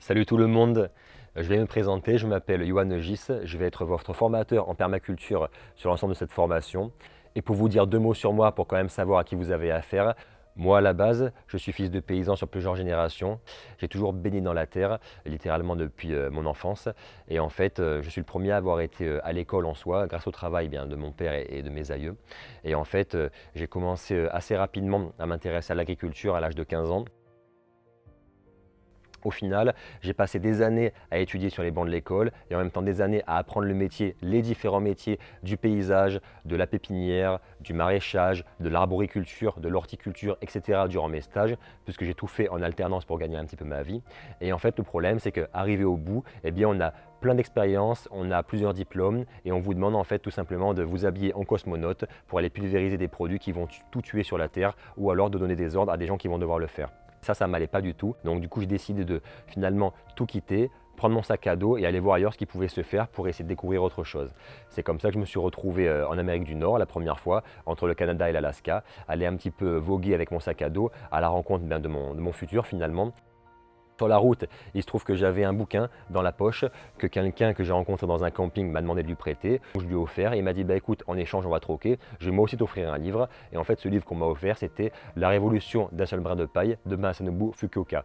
Salut tout le monde, je vais me présenter, je m'appelle Yoann Gis, je vais être votre formateur en permaculture sur l'ensemble de cette formation. Et pour vous dire deux mots sur moi pour quand même savoir à qui vous avez affaire, moi à la base, je suis fils de paysan sur plusieurs générations. J'ai toujours baigné dans la terre, littéralement depuis mon enfance. Et en fait, je suis le premier à avoir été à l'école en soi, grâce au travail de mon père et de mes aïeux. Et en fait, j'ai commencé assez rapidement à m'intéresser à l'agriculture à l'âge de 15 ans. Au final, j'ai passé des années à étudier sur les bancs de l'école et en même temps des années à apprendre le métier, les différents métiers du paysage, de la pépinière, du maraîchage, de l'arboriculture, de l'horticulture, etc. durant mes stages, puisque j'ai tout fait en alternance pour gagner un petit peu ma vie. Et en fait, le problème, c'est qu'arrivé au bout, eh bien, on a plein d'expériences, on a plusieurs diplômes et on vous demande en fait tout simplement de vous habiller en cosmonaute pour aller pulvériser des produits qui vont tout tuer sur la terre ou alors de donner des ordres à des gens qui vont devoir le faire. Ça m'allait pas du tout. Donc du coup, j'ai décidé de finalement tout quitter, prendre mon sac à dos et aller voir ailleurs ce qui pouvait se faire pour essayer de découvrir autre chose. C'est comme ça que je me suis retrouvé en Amérique du Nord la première fois, entre le Canada et l'Alaska, aller un petit peu voguer avec mon sac à dos à la rencontre de mon futur finalement. Sur la route, il se trouve que j'avais un bouquin dans la poche que quelqu'un que j'ai rencontré dans un camping m'a demandé de lui prêter. Je lui ai offert et il m'a dit écoute, en échange on va troquer, je vais moi aussi t'offrir un livre. Et en fait ce livre qu'on m'a offert c'était La révolution d'un seul brin de paille de Masanobu Fukuoka,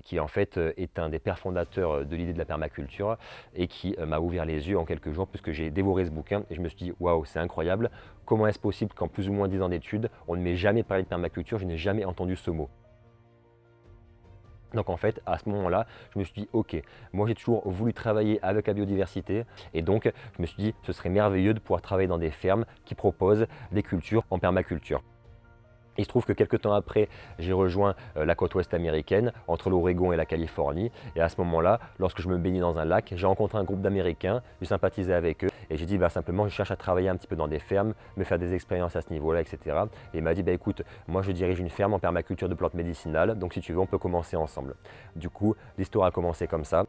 qui en fait est un des pères fondateurs de l'idée de la permaculture et qui m'a ouvert les yeux en quelques jours puisque j'ai dévoré ce bouquin et je me suis dit waouh, c'est incroyable, comment est-ce possible qu'en plus ou moins 10 ans d'études on ne m'ait jamais parlé de permaculture, je n'ai jamais entendu ce mot. Donc en fait, à ce moment-là, je me suis dit, ok, moi j'ai toujours voulu travailler avec la biodiversité et donc je me suis dit, ce serait merveilleux de pouvoir travailler dans des fermes qui proposent des cultures en permaculture. Il se trouve que quelques temps après, j'ai rejoint la côte ouest américaine, entre l'Oregon et la Californie. Et à ce moment-là, lorsque je me baignais dans un lac, j'ai rencontré un groupe d'Américains, j'ai sympathisé avec eux et j'ai dit simplement, je cherche à travailler un petit peu dans des fermes, me faire des expériences à ce niveau-là, etc. Et il m'a dit, écoute, moi je dirige une ferme en permaculture de plantes médicinales, donc si tu veux, on peut commencer ensemble. Du coup, l'histoire a commencé comme ça.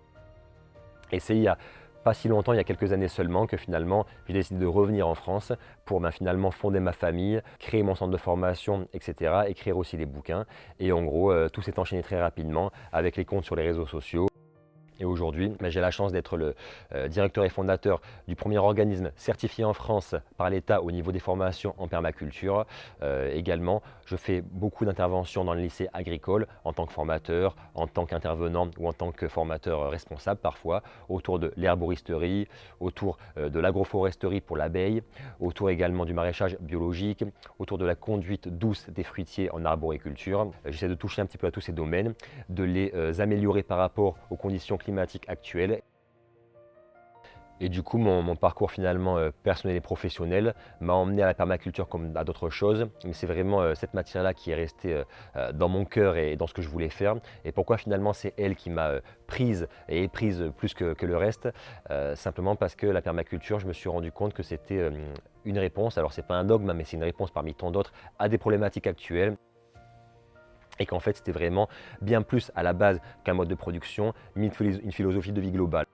Et c'est il y a pas si longtemps, il y a quelques années seulement, que finalement j'ai décidé de revenir en France pour finalement fonder ma famille, créer mon centre de formation, etc. Écrire aussi des bouquins. Et en gros, tout s'est enchaîné très rapidement avec les comptes sur les réseaux sociaux. Et aujourd'hui, j'ai la chance d'être le directeur et fondateur du premier organisme certifié en France par l'État au niveau des formations en permaculture. Également, je fais beaucoup d'interventions dans le lycée agricole en tant que formateur, en tant qu'intervenant ou en tant que formateur responsable parfois, autour de l'herboristerie, autour de l'agroforesterie pour l'abeille, autour également du maraîchage biologique, autour de la conduite douce des fruitiers en arboriculture. J'essaie de toucher un petit peu à tous ces domaines, de les améliorer par rapport aux conditions climatiques actuelle. Et du coup, mon parcours finalement personnel et professionnel m'a emmené à la permaculture comme à d'autres choses. Mais c'est vraiment cette matière-là qui est restée dans mon cœur et dans ce que je voulais faire. Et pourquoi finalement c'est elle qui m'a prise et éprise plus que le reste. Simplement parce que la permaculture, je me suis rendu compte que c'était une réponse. Alors c'est pas un dogme, mais c'est une réponse parmi tant d'autres à des problématiques actuelles. Et qu'en fait c'était vraiment bien plus à la base qu'un mode de production, mais une philosophie de vie globale.